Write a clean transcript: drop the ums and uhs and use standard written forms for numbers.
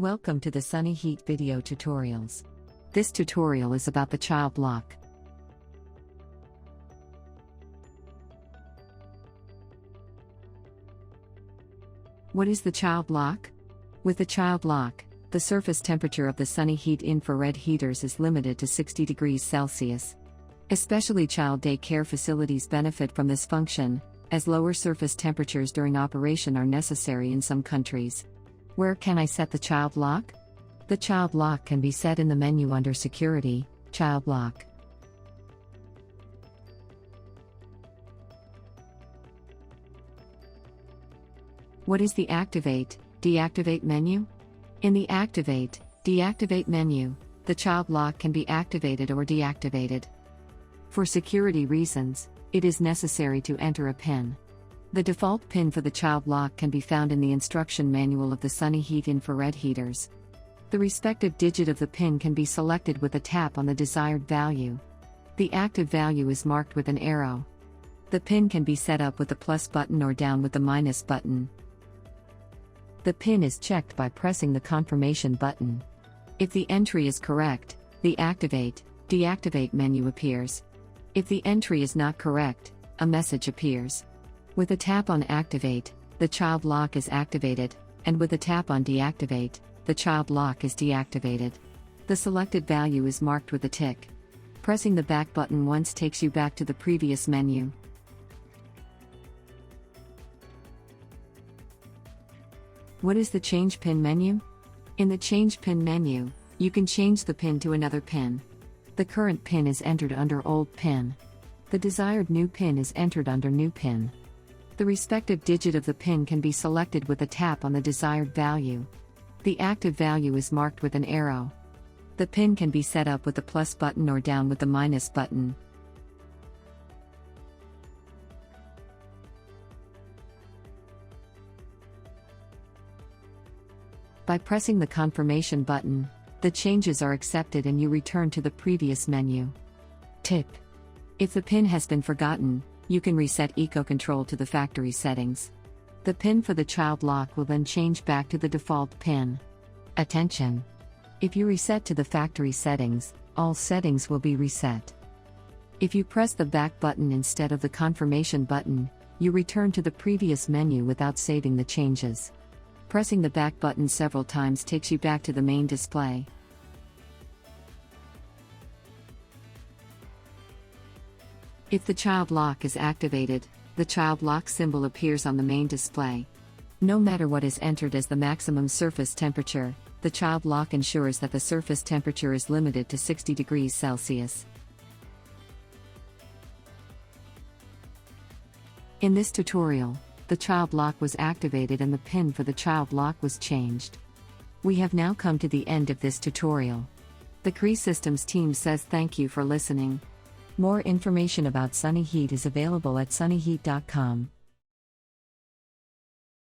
Welcome to the Sunny Heat video tutorials. This tutorial is about the child lock. What is the child lock? With the child lock, the surface temperature of the Sunny Heat infrared heaters is limited to 60 degrees Celsius. Especially child day care facilities benefit from this function, as lower surface temperatures during operation are necessary in some countries. Where can I set the child lock? The child lock can be set in the menu under Security, Child Lock. What is the Activate, Deactivate menu? In the Activate, Deactivate menu, the child lock can be activated or deactivated. For security reasons, it is necessary to enter a PIN. The default PIN for the child lock can be found in the instruction manual of the Sunny Heat infrared heaters. The respective digit of the PIN can be selected with a tap on the desired value. The active value is marked with an arrow. The PIN can be set up with the plus button or down with the minus button. The PIN is checked by pressing the confirmation button. If the entry is correct, the Activate, Deactivate menu appears. If the entry is not correct, a message appears. With a tap on Activate, the child lock is activated, and with a tap on Deactivate, the child lock is deactivated. The selected value is marked with a tick. Pressing the back button once takes you back to the previous menu. What is the Change PIN menu? In the Change PIN menu, you can change the PIN to another PIN. The current PIN is entered under Old PIN. The desired new PIN is entered under New PIN. The respective digit of the PIN can be selected with a tap on the desired value. The active value is marked with an arrow. The PIN can be set up with the plus button or down with the minus button. By pressing the confirmation button, the changes are accepted and you return to the previous menu. Tip: if the PIN has been forgotten, you can reset EcoControl to the factory settings. The PIN for the child lock will then change back to the default PIN. Attention! If you reset to the factory settings, all settings will be reset. If you press the back button instead of the confirmation button, you return to the previous menu without saving the changes. Pressing the back button several times takes you back to the main display. If the child lock is activated, the child lock symbol appears on the main display. No matter what is entered as the maximum surface temperature, the child lock ensures that the surface temperature is limited to 60 degrees Celsius. In this tutorial, the child lock was activated and the PIN for the child lock was changed. We have now come to the end of this tutorial. The Cree Systems team says thank you for listening. More information about Sunny Heat is available at sunnyheat.com.